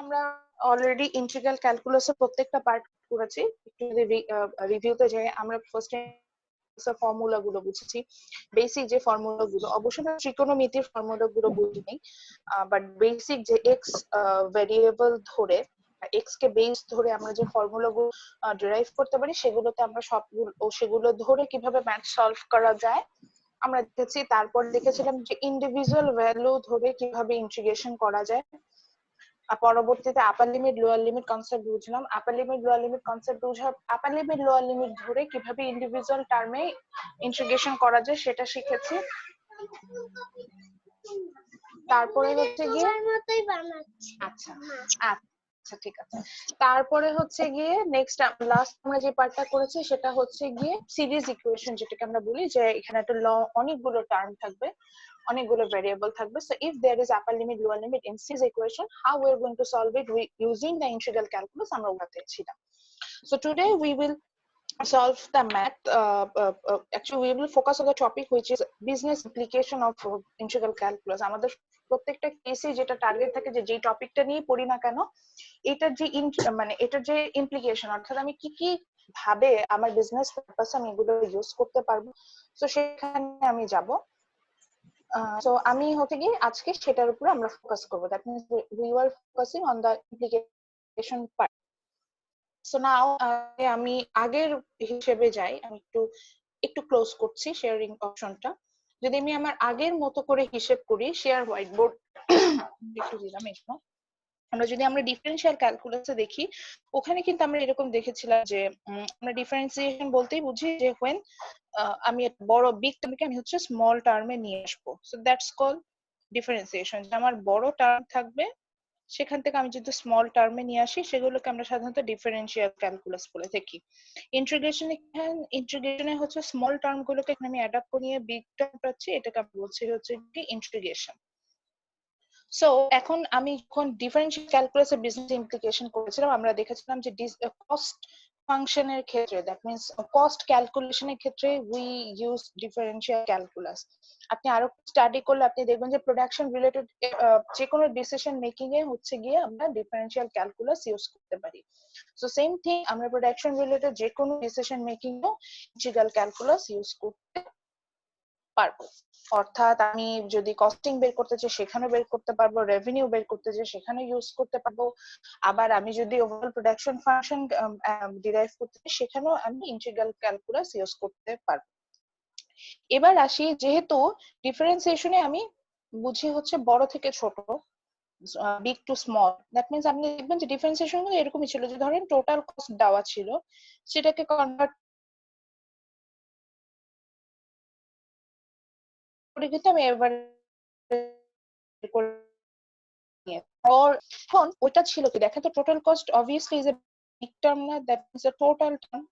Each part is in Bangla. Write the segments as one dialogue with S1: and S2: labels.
S1: আমরা অলরেডি ইন্টিগ্রাল ক্যালকুলাসের প্রত্যেকটা পার্ট করেছি। একটু যদি রিভিউতে যাই, আমরা ফার্স্টে ফর্মুলা গুলো বুঝেছি, বেসিক যে ফর্মুলা গুলো, অবশ্যই ত্রিকোণমিতির ফর্মুলা গুলো বুঝিনি, বাট বেসিক যে এক্স ভেরিয়েবল ধরে, এক্স কে বেস ধরে আমরা যে ফর্মুলা গুলো ডিরাইভ করতে পারি, সেগুলোতে আমরা সেগুলো ধরে কিভাবে ম্যাথ সলভ করা যায় আমরা দেখেছি। তারপর দেখেছিলাম যে ইন্ডিভিজুয়াল ভ্যালু ধরে কিভাবে ইন্টিগ্রেশন করা যায়। পরবর্তীতে upper limit lower limit concept বুঝলাম। Upper limit lower limit concept upper limit lower limit ধরে কিভাবে ইন্ডিভিজুয়াল টার্মে ইন্টিগ্রেশন করা যায় সেটা শিখেছি। তারপরে হচ্ছে গিয়ে আচ্ছা আচ্ছা ঠিক আছে, তারপরে হচ্ছে গিয়ে নেক্সট লাস্ট আমরা যে পার্টটা করেছি সেটা হচ্ছে গিয়ে সিরিজ ইকুয়েশন, যেটাকে আমরা বলি যে এখানে একটা অনেকগুলো টার্ম থাকবে, অনেকগুলো ভেরিয়েবল থাকবে। So if there is upper limit lower limit in series equation, how we are going to solve it using the integral calculus আমরা ওটাতে ছিলাম। So today we will solve the math. Actually we will focus on the topic which is business implication of integral calculus. আমাদের প্রত্যেকটা কেসে যেটা টার্গেট থাকে যে যে টপিকটা নিয়ে পড়ি না কেন, এটার যে মানে এটার যে ইমপ্লিকেশন, অর্থাৎ আমি কি কি ভাবে আমার বিজনেস পারপাসে আমি এগুলো ইউজ করতে পারবো, তো সেখানে আমি যাব। So আমি হতে গিয়ে আজকে সেটার উপরে আমরা ফোকাস করব, that means we are focusing on the implication part. So now আমি আগের হিসেবে যাই, আমি একটু ক্লোজ করছি শেয়ারিং অপশনটা। যদি আমি আমার আগের মতো করে হিসেব করি, শেয়ার হোয়াইট বোর্ড একটু দিলাম এজন্য। আমরা ডিফারেন্সিয়াল ক্যালকুলাসে দেখি, ওখানে কিন্তু আমরা এরকম দেখেছিলাম যে আমরা ডিফারেন্সিয়েশন বলতেই বুঝি যে when আমি বড় বিগ টার্মকে আমি হচ্ছে স্মল টার্মে নিয়ে আসবো, সো দ্যাটস কল ডিফারেন্সিয়েশন। যে আমার বড় টার্ম থাকবে, সেখান থেকে আমি যদি স্মল টার্মে নিয়ে আসি, সেগুলোকে আমরা সাধারণত ডিফারেন্সিয়াল ক্যালকুলাস বলে থাকি। ইন্টিগ্রেশনে হচ্ছে স্মল টার্ম গুলোকে এখানে আমি অ্যাড আপ করিয়ে বিগ টার্ম পাচ্ছি, এটাকে আমি বলছি হচ্ছে কি ইন্টিগ্রেশন। সো এখন আমি যখন ডিফারেন্সিয়াল ক্যালকুলাসের বিজনেস ইমপ্লিকেশন করেছিলাম, আমরা দেখেছিলাম যে কস্ট ফাংশনের ক্ষেত্রে, দ্যাট মিন্স কস্ট ক্যালকুলেশনের ক্ষেত্রে উই ইউজ ডিফারেন্সিয়াল ক্যালকুলাস। আপনি আরো স্টাডি করলে আপনি দেখবেন যে প্রোডাকশন রিলেটেড যে কোনো ডিসিশন মেকিং এ হচ্ছে গিয়ে আমরা ডিফারেন্সিয়াল ক্যালকুলাস ইউজ করতে পারি। সো সেম থিং, আমরা প্রোডাকশন রিলেটেড যে কোনো ডিসিশন মেকিং এ ইন্টিগ্রাল ক্যালকুলাস ইউজ করতে পারবো। অর্থাৎ আমি যদি কস্টিং বের করতে চাই সেখানেও বের করতে পারবো, রেভিনিউ বের করতে চাই সেখানে ইউজ করতে পারবো, আবার আমি যদি ওভারঅল প্রোডাকশন ফাংশন ডিরাইভ করতে চাই সেখানেও আমি ইন্টিগ্রাল ক্যালকুলাস ইউজ করতে পারবো। এবার আসি, যেহেতু ডিফারেন্সিয়েশনে আমি বুঝি হচ্ছে বড় থেকে ছোট, big to small, that means আপনি দেখবেন যে ডিফারেন্সিয়েশন গুলো এরকমই ছিল যে ধরেন টোটাল কস্ট দেওয়া ছিল, সেটাকে কনভার্ট করে কিন্তু আমি এবার এখন ওটা ছিল কি দেখেন তো, total cost obviously is a big term না, that is a total term,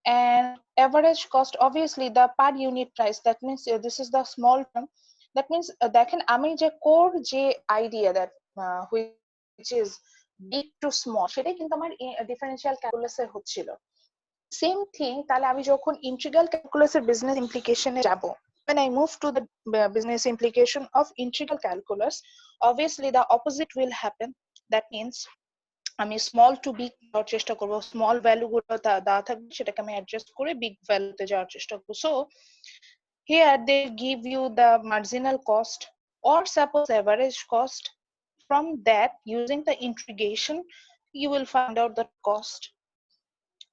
S1: and average cost obviously the per unit price, that means this is the small term, that means দেখেন আমি যে কোর যে idea that which is big to small, সেটাই কিন্তু আমার ডিফারেন্সিয়াল ক্যালকুলাসে হচ্ছিল। সেম থিং, তাহলে আমি যখন ইন্টিগ্রাল ক্যালকুলাসের বিজনেস ইমপ্লিকেশনে যাব, when I move to the business implication of integral calculus, obviously the opposite will happen. That means আমি স্মল টু বিগ যাওয়ার চেষ্টা করব, স্মল ভ্যালু গুলো দেওয়া থাকবে সেটাকে আমি অ্যাডজাস্ট করে বিগ ভ্যালুতে যাওয়ার চেষ্টা করব। So here they give you the marginal cost or suppose average cost. From that, using the integration, you will find out the cost.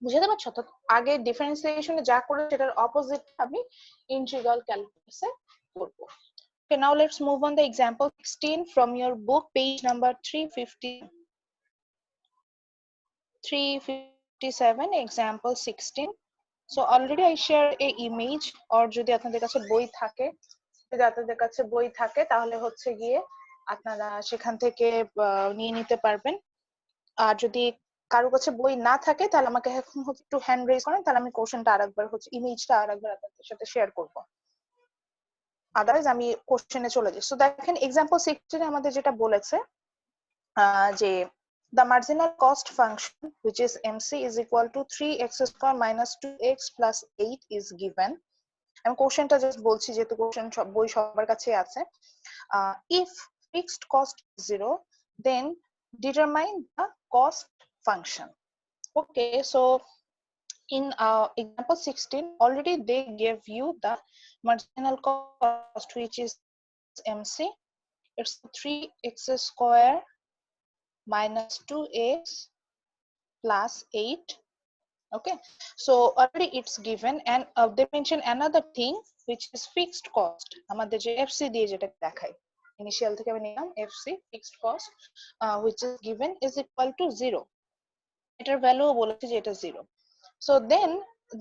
S1: বুঝতে পারছো তো? আগে ডিফারেন্সিয়েশনে যা করে সেটার অপোজিট আমি ইন্টিগ্রাল ক্যালকুলাসে করব। Okay, now let's move on the example 16 from your book, page number 357, example 16. So already I share a image, or যদি আপনাদের কাছে বই থাকে তাহলে হচ্ছে গিয়ে আপনারা সেখান থেকে নিয়ে নিতে পারবেন। আর যদি কারো কাছে বই না থাকে তাহলে আমাকে এখন হচ্ছে একটু হ্যান্ড রেজ করেন, তাহলে আমি কোশ্চেনটা আরেকবার হচ্ছে ইমেজটা আরেকবার আপনাদের সাথে শেয়ার করব। আদারওয়াইজ আমি কোশ্চেনে চলে যাই। সো দেখেন এক্সাম্পল 16 আমাদের যেটা বলেছে যে the marginal cost function which is mc is equal to 3x square minus 2x plus 8 is given. আমি কোশ্চেনটা জাস্ট বলছি যেহেতু কোশ্চেন বই সবার কাছে আছে। If fixed cost is 0, then determine the cost function. Okay, so in example 16 already they gave you the marginal cost, which is MC. It's 3x square minus 2x plus 8. Okay, so already it's given, and they mention another thing which is fixed cost. আমাদের যে FC দিয়ে যেটা দেখাই ইনিশিয়াল থেকে আমি নিলাম FC fixed cost which is given is equal to 0. এটার ভ্যালু বলেছে যে এটা 0. So then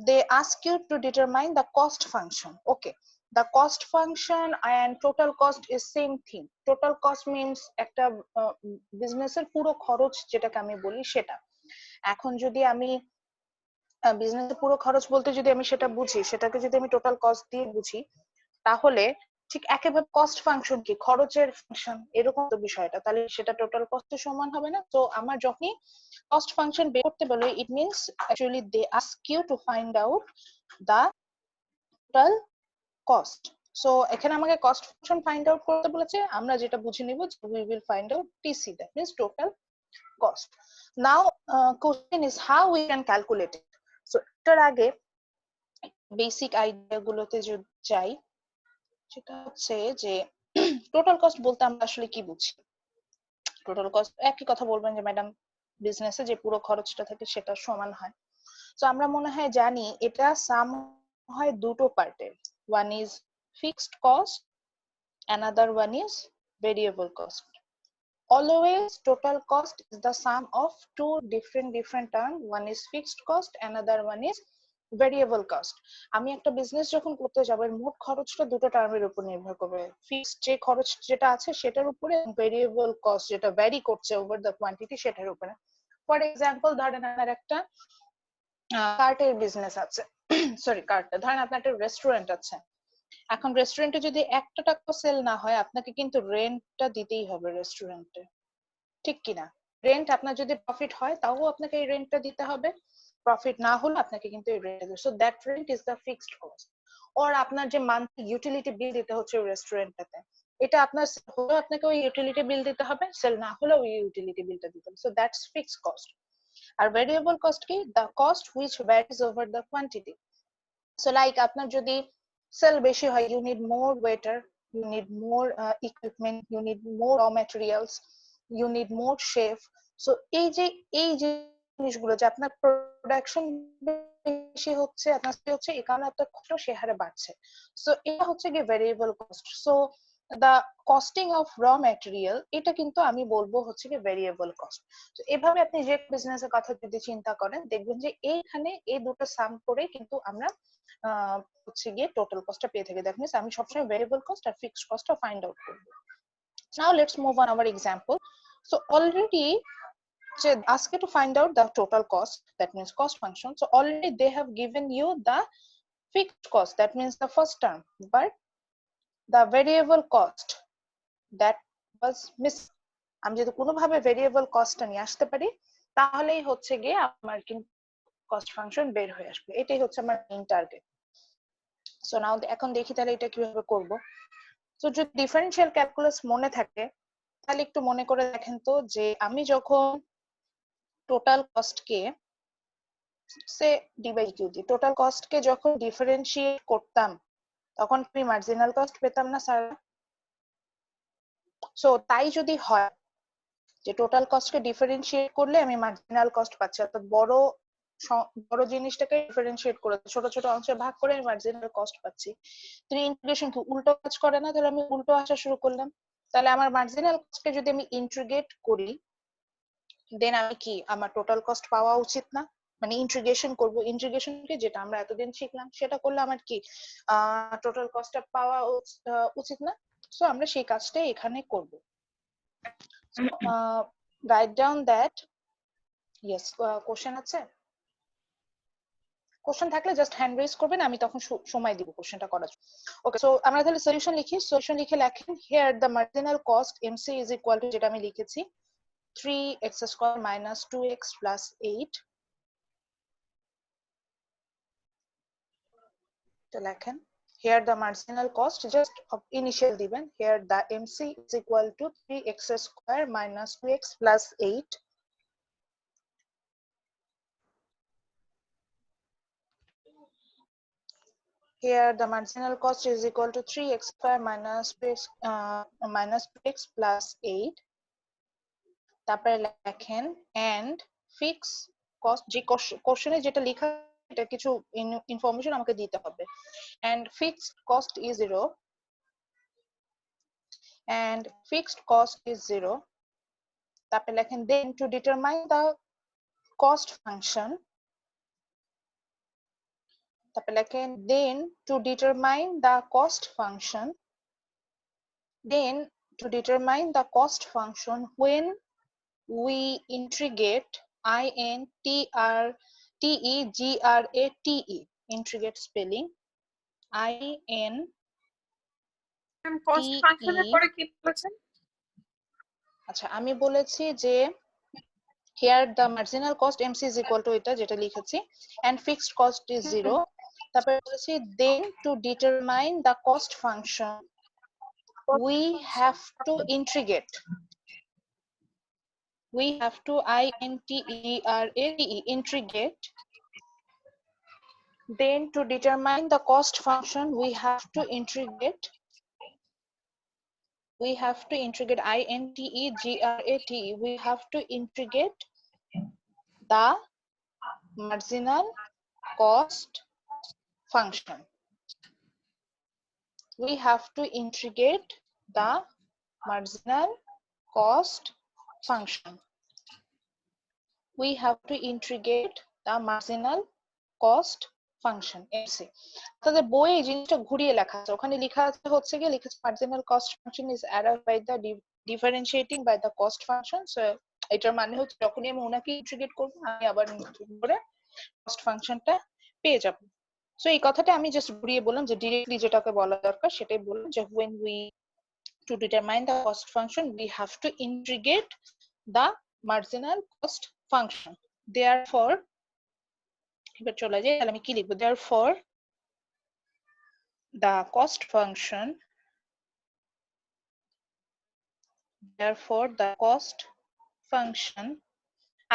S1: they ask you to determine the cost function. Okay, the cost function and total cost is same thing. Total cost means একটা বিজনেসের পুরো খরচ যেটাকে আমি বলি সেটা। এখন যদি আমি বিজনেসের পুরো খরচ বলতে যদি আমি সেটা বুঝি, সেটাকে যদি আমি টোটাল কস্ট দিয়ে বুঝি, তাহলে ঠিক একেবারে কস্ট ফাংশন কি খরচের ফাংশন এরকম তো বিষয়টা, তাহলে সেটা টোটাল কস্টের সমান হবে না। তো আমার যখনই কস্ট ফাংশন বের করতে বলে, it means actually they ask you to find out the total cost. So এখানে আমাকে কস্ট ফাংশন ফাইন্ড আউট করতে বলেছে, আমরা যেটা বুঝে নিব যে we will find out TC, that means total cost. Now question is how we can calculate it. So এটার আগে বেসিক আইডিয়া গুলোতে যদি যাই, সেটা হচ্ছে যে টোটাল কস্ট বলতে আমরা আসলে কি বুঝি। টোটাল কস্ট একই কথা বলবেন যে ম্যাডাম বিজনেসে যে পুরো খরচটা থাকে সেটা সমান হয়। তো আমরা মনে হয় জানি এটা সাম হয় দুটো পার্টের, one is fixed cost, another one is variable cost. Always total cost is the sum of two different term. One is fixed cost, another one is variable cost. আমি একটা বিজনেস যখন করতে যাবো এর মোট খরচটা দুটো টার্মের উপর নির্ভর করবে, ফিক্সড যে খরচ যেটা আছে সেটার উপরে, ভেরিয়েবল কস্ট যেটা ভ্যারি করছে ওভার দ্য কোয়ান্টিটি সেটার উপরে। ফর এক্সাম্পল ধরেন আপনার একটা কার্টের বিজনেস আছে, সরি কার্ট, ধরেন আপনার একটা রেস্টুরেন্ট আছে। এখন রেস্টুরেন্টে যদি একটা টাকা সেল না হয়, আপনাকে কিন্তু রেন্টটা দিতেই হবে রেস্টুরেন্টে, ঠিক কিনা? রেন্ট আপনার যদি প্রফিট হয় তাও আপনাকে এই রেন্টটা দিতে হবে, প্রফিট না হলে আপনাকে কিন্তু এই রেন্ট দিতে হবে। So that rent is the fixed cost. Or আপনার যে মান্থলি ইউটিলিটি বিল দিতে হচ্ছে রেস্টুরেন্টটাতে, এটা আপনার হলেও আপনাকে ওই ইউটিলিটি বিল দিতে হবে, সেল না হলে ওই ইউটিলিটি বিলটা দিতে হবে। So that's fixed cost. আর ভেরিয়েবল কস্ট কি? The cost which varies over the quantity. So like আপনার যদি সেল বেশি হয়, you need more waiter, you need more equipment, you need more raw materials, you need more chef. So এই যে জিনিসগুলো যে আপনার প্রোডাকশন বেশি হচ্ছে, আপনার হচ্ছে এই কারণে আপনার কষ্ট সে হারে বাড়ছে। সো এটা হচ্ছে কি variable cost. So the costing of raw material এটা কিন্তু আমি বলবো হচ্ছে কি ভেরিয়েবল কস্ট। তো এভাবে আপনি যে বিজনেসের কথা যদি চিন্তা করেন, দেখবেন যে এইখানে এই দুটো সাম করে কিন্তু আমরা হচ্ছে গিয়ে টোটাল কস্টটা পেয়ে থাকি। দ্যাট মিন্স আমি সবসময় ভেরিয়েবল কস্ট আর ফিক্সড কস্টটা ফাইন্ড আউট করব। Now let's move on our example. So already ask you to find out the total cost, that means cost function. So already they have given you the fixed cost, that means the first term, but the variable cost that was missing. আমি যদি কোনোভাবে ভেরিয়েবল কস্টটা নিয়ে আসতে পারি, তাহলেই হচ্ছে গিয়ে আমার কিন্তু কস্ট ফাংশন বের হয়ে আসবে। এটাই হচ্ছে আমার মেইন টার্গেট। সো নাও এখন দেখি তাহলে এটা কিভাবে করব। তো যদি ডিফারেনশিয়াল ক্যালকুলাস মনে থাকে তাহলে একটু মনে করে দেখেন তো, যে আমি যখন টোটাল কস্টকে সে ডি বাই কিউ দিই, টোটাল কস্টকে যখন ডিফারেন্সিয়েট করতাম তখন আমি মার্জিনাল কস্ট পেতাম না স্যার? সো তাই যদি হয় যে টোটাল কস্টকে ডিফারেন্সিয়েট করলে আমি মার্জিনাল কস্ট পাচ্ছি, অর্থাৎ বড় জিনিসটাকে ডিফারেন্সিয়েট করে ছোট ছোট অংশে ভাগ করে আমি মার্জিনাল কস্ট পাচ্ছি। তুমি ইন্টিগ্রেশন কি উল্টো কাজ করে না? তাহলে আমি উল্টো আসা শুরু করলাম। তাহলে আমার মার্জিনাল কস্টকে যদি আমি ইন্টিগ্রেট করি, দেন আমি কি আমার টোটাল কস্ট পাওয়া উচিত না? মানে ইন্টিগ্রেশন করব, ইন্টিগ্রেশনকে যেটা আমরা এতদিন শিখলাম সেটা করলে আমার কি টোটাল কস্টটা পাওয়া উচিত না? সো আমরা সেই কাজটাই এখানে করব। write down that. yes, question আছে? কোশ্চেন থাকলে জাস্ট হ্যান্ড রেজ করবেন, আমি তখন সময় দিব কোশ্চেনটা করার জন্য। ওকে, সো আমরা তাহলে সলিউশন লিখি। সলিউশন লিখে লেখেন here the marginal cost MC is equal to, যেটা আমি লিখেছি 3x square minus 2x plus 8। তো লেখেন here the marginal cost just initial দিবেন, here the MC is equal to 3x square minus 2x plus 8. Here the marginal cost is equal to 3x square minus 2x plus 8. তারপরে লেখেন and fixed cost, যে কোশ্চেনে যেটা লেখা এটা কিছু ইনফরমেশন আমাকে দিতে হবে, and fixed cost is 0 and fixed cost is 0. তারপরে লেখেন then to determine the cost function, তারপরে লেখেন then to determine the cost function, then to determine the cost function when we integrate integrate spelling
S2: cost ফাংশনের পরে কি বলেছেন?
S1: আচ্ছা আমি বলেছি যে here the marginal cost MC is equal to এটা যেটা লিখেছি and fixed cost is 0. তারপরে বলেছি then to determine the cost function we have to integrate integrate. Then to determine the cost function we have to integrate integrate we have to integrate the marginal cost function. We have to integrate the marginal cost function. We have to integrate the marginal cost function MC. তাহলে বইয়ে এই জিনিসটা ঘুরিয়ে লেখা আছে, ওখানে লেখা আছে হচ্ছে কি লিখেছে marginal cost function is arrived by the differentiating by the cost function. So এটার মানে হচ্ছে যখনই আমি ওনাকে ইন্টিগ্রেট করব আমি আবার নতুন করে cost ফাংশনটা পেয়ে যাব। সো এই কথাটা আমি জাস্ট ঘুরিয়ে বললাম যে ডিরেক্টলি যেটাকে বলা দরকার সেটাই বললাম যে when we to determine the cost function we have to integrate the marginal cost function. Therefore এবার চলে যাই, তাহলে আমি কি লিখবো, therefore the cost function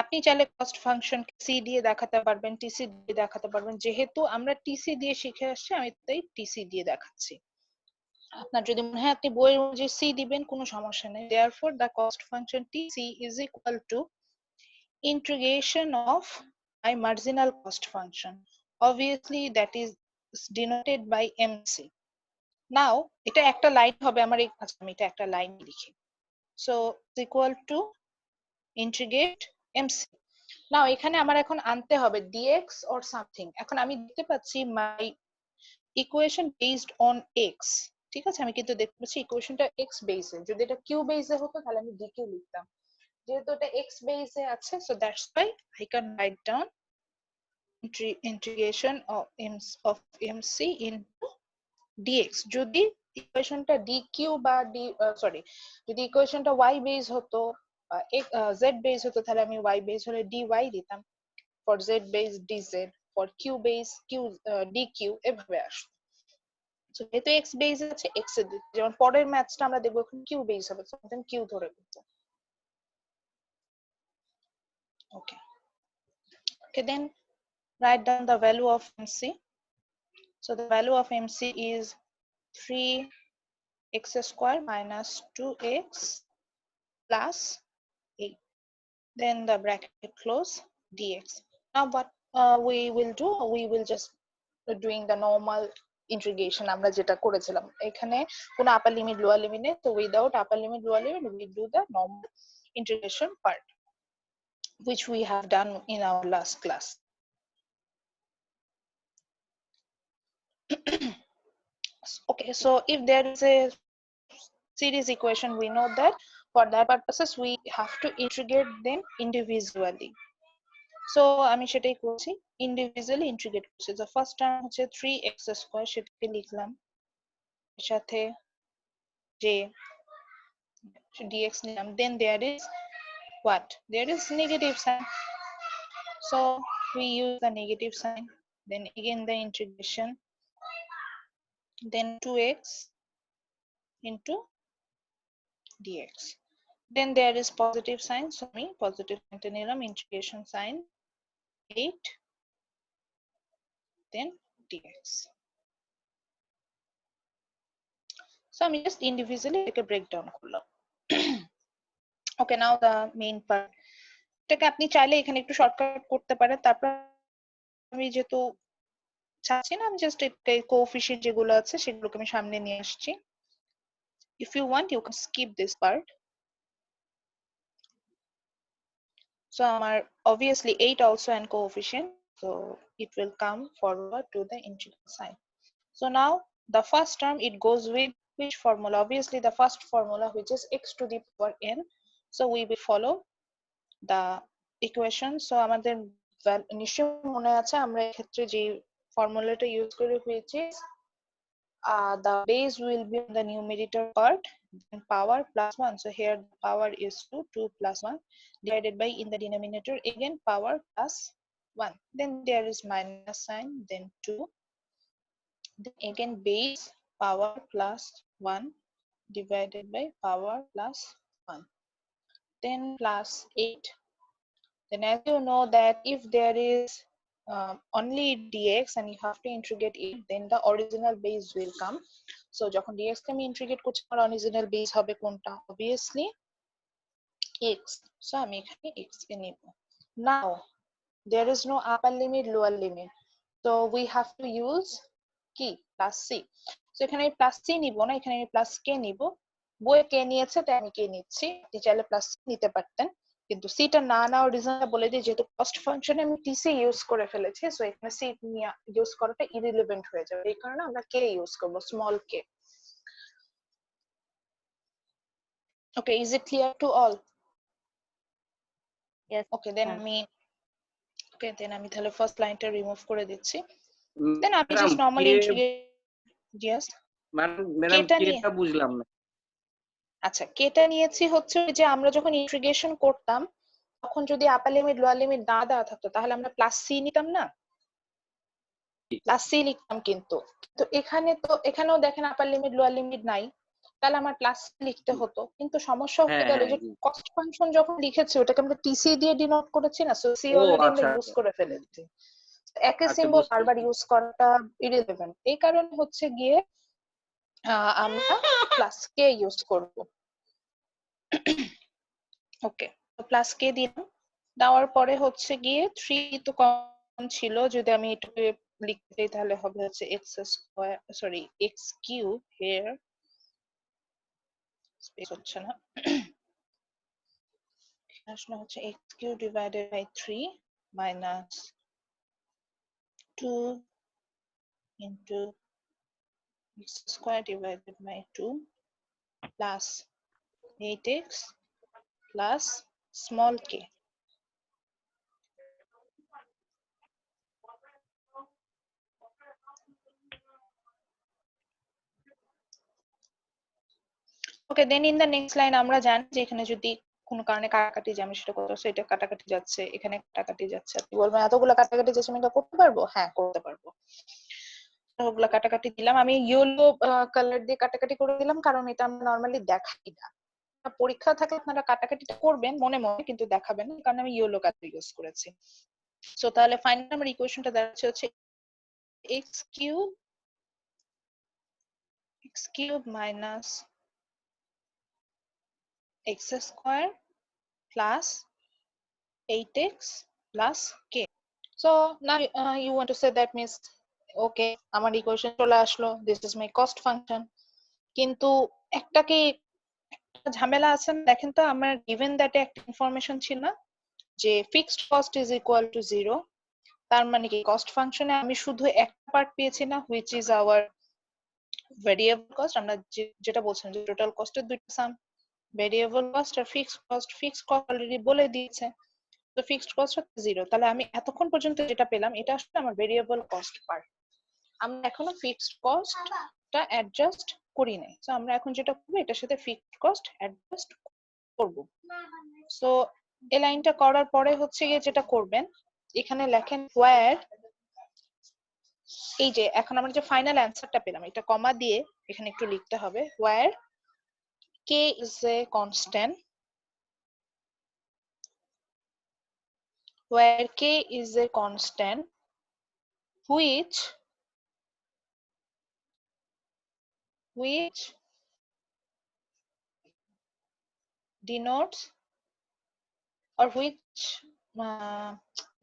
S1: আপনি চাইলে কস্ট ফাংশন সি দিয়ে দেখাতে পারবেন, টিসি দিয়ে দেখাতে পারবেন, যেহেতু আমরা টিসি দিয়ে শিখে আসছি আমি তাই টিসি দিয়ে দেখাচ্ছি। আপনার যদি মনে হয় আপনি বইয়ের অনুযায়ী সি দিবেন কোনো সমস্যা নেই। therefore the cost function TC is equal to integration of my marginal cost function, obviously that is denoted by MC. now এটা একটা লাইন হবে আমার, আচ্ছা আমি এটা একটা লাইন লিখি, so equal to integrate MC. নাও এখানে আমার এখন আনতে হবে dx or something। এখন আমি দেখতে পাচ্ছি my equation based on x, ঠিক আছে, আমি কিন্তু দেখতে পাচ্ছি ইকুয়েশনটা x বেসে, যদি এটা q বেসে হতো তাহলে আমি dq লিখতাম, যেহেতু এটা x বেসে আছে so that's why I can write down integration of MC into dx। যদি ইকুয়েশনটা dq বা যদি ইকুয়েশনটা y বেস হতো z বেস হতো তাহলে আমি y বেস হলে dy দিতাম, for z base dz, for q base dq এভাবে আসতো। সো যেহেতু x বেস আছে x এর দিতে, যেমন পরের ম্যাথসটা আমরা দেখবো এখন q বেস হবে, সো দেন q ধরে করতে। okay then write down the value of MC. So the value of MC is 3x square minus 2x plus 8, then the bracket close dx. Now what we will do, we will just doing the normal integration আমরা যেটা করেছিলাম, এখানে কোনো আপার লিমিট লোয়ার লিমিট নেই, তো without upper limit lower limit we do the normal integration part which we have done in our last class. okay, so if there is a series equation we know that for that purposes we have to integrate them individually. So আমি সেটাই করছি, individually integrate করছি। the first term হচ্ছে 3x square, সেটাকে লিখলাম, এর সাথে যে dx নিলাম, then there is what, there is negative sign, so we use the negative sign, then again the integration, then 2x into dx. Then there is positive sign, so me positive sign integration sign 8 then dx. So আমি just individually এটাকে breakdown করলাম। Okay, now the main part. এটাকে আপনি চাইলে এখানে একটু শর্টকাট করতে পারেন, তারপর আমি যেহেতু চাচ্ছি না, আমি জাস্ট কোএফিশিয়েন্ট যেগুলো আছে সেগুলোকে আমি সামনে নিয়ে আসছি। If you want, you can skip this part. So our obviously 8 also an coefficient, so it will come forward to the integral sign. So now the first term, it goes with which formula? Obviously the first formula, which is x to the power n. So we will follow the equation. So আমাদের নিশ্চয় মনে আছে আমরা এক্ষেত্রে যে ফর্মুলাটা ইউজ করে, which is the base will be on the numerator part, then power plus 1. So here the power is 2 plus 1 divided by, in the denominator again power plus 1. Then there is minus sign, then 2. Then again base power plus 1 divided by power plus 1. Then plus 8. Then as you know that if there is only dx and you have to integrate it, then the original base will come. So যখন dx কে আমি ইন্টিগ্রেট করছি, আমার অরিজিনাল বেস হবে কোনটা? Obviously x. So আমি এখানে x কে নিব। Now there is no upper limit, lower limit, so we have to use কি plus c. So এখানে আমি plus c নিব না, এখানে আমি plus k নিব। বইয়ে k নিয়েছে তাই আমি k নিচ্ছি, আপনি চাইলে plus c নিতে পারতেন, কিন্তু c টা না নেওয়ার রিজনটা বলে দিই, যেহেতু কস্ট ফাংশনে আমি tc ইউজ করে ফেলেছি, সো এখানে c ইউজ করাটা ইররিলেভেন্ট হয়ে যাবে, এই কারণে আমরা k ইউজ করব, small k। Okay, is it clear to all?
S3: Yes.
S1: Okay, then আমি তাহলে ফার্স্ট লাইনটা রিমুভ করে দিচ্ছি। দেন আমি
S4: madam
S1: just normally integrate, yes
S4: madam
S1: কেটা নিয়ে,
S4: কেটা বুঝলাম না।
S1: আচ্ছা কেটা নিয়েছি হচ্ছে যে আমরা যখন ইন্টিগ্রেশন করতাম তখন যদি আপার লিমিট লোয়ার লিমিট না দেওয়া থাকতো তাহলে আমরা প্লাস সি নিতাম না, প্লাস সি লিখতাম, কিন্তু তো এখানেও দেখেন আপার লিমিট লোয়ার লিমিট নাই, তাহলে আমার প্লাস লিখতে হতো, কিন্তু সমস্যা হয়ে গেল যে কস্ট ফাংশন যখন লিখেছি ওটাকে আমরা টিসি দিয়ে ডিনোট করেছি না, সো সি অলরেডি আমরা ইউজ করে ফেলেছি, একই সিম্বল বারবার ইউজ করাটা ইররিলেভেন্ট, এই কারণে হচ্ছে গিয়ে আমরা প্লাস কে ইউজ করব। ওকে, তো প্লাস কে দিলাম, দেওয়ার পরে হচ্ছে গিয়ে 3 তো কমন ছিল, যদি আমি এটাকে লিখতে চাই তাহলে হবে হচ্ছে x square, sorry x cube, here space হচ্ছে না, আসলে হচ্ছে x cube divided by 3 minus 2 into x square divided by 2 plus 8x plus small k. Okay, then in the next line আমরা জানি যে এখানে যদি কোনো কারণে কাটাকাটি যে আমি সেটা করতেছি, এটা কাটাকাটি যাচ্ছে, এখানে কাটাকাটি যাচ্ছে, আপনি বলবেন এতগুলো কাটাকাটি যাচ্ছে আমি এটা করতে পারবো? হ্যাঁ করতে পারবো। ওগুলা কাটাকাটি দিলাম, আমি ইয়েলো কালার দিয়ে কাটাকাটি করে দিলাম, কারণ এটা আমরা নরমালি দেখাই না, পরীক্ষা থাকলে আপনারা কাটাকাটিটা করবেন মনে মনে কিন্তু দেখাবেন না, কারণ আমি ইয়েলো কালার ইউজ করেছি। সো তাহলে ফাইনাল আমার ইকুয়েশনটা দাঁড়াচ্ছে হচ্ছে x cube minus x square plus 8x plus k. So now you want to say that means okay আমার ইকুয়েশন চলে আসলো, this is my cost function, কিন্তু একটা কি ঝামেলা আছে দেখেন তো, আমার given that একটা ইনফরমেশন ছিল না যে fixed cost is equal to 0, তার মানে কি কস্ট ফাংশনে আমি শুধু একটা পার্ট পেয়েছি না, which is our variable cost, আমরা যেটা বলছেন যে টোটাল কস্টের দুইটা সাম, ভেরিয়েবল কস্ট আর ফিক্সড কস্ট অলরেডি বলে দিয়েছে, তো ফিক্সড কস্ট হচ্ছে 0, তাহলে আমি এতক্ষণ পর্যন্ত যেটা পেলাম এটা আসলে আমার ভেরিয়েবল কস্ট পার্ট, আমরা এখনো ফিক্সড কস্টটা অ্যাডজাস্ট করি নাই, সো আমরা এখন যেটা করব এটার সাথে ফিক্সড কস্ট অ্যাডজাস্ট করব। সো এই লাইনটা করার পরে হচ্ছে গিয়ে যেটা করবেন, এখানে লেখেন where এই যে এখন আমরা যে ফাইনাল অ্যান্সারটা পেলাম, এটা কমা দিয়ে এখানে একটু লিখতে হবে, where k is a constant, where k is a constant which denotes or which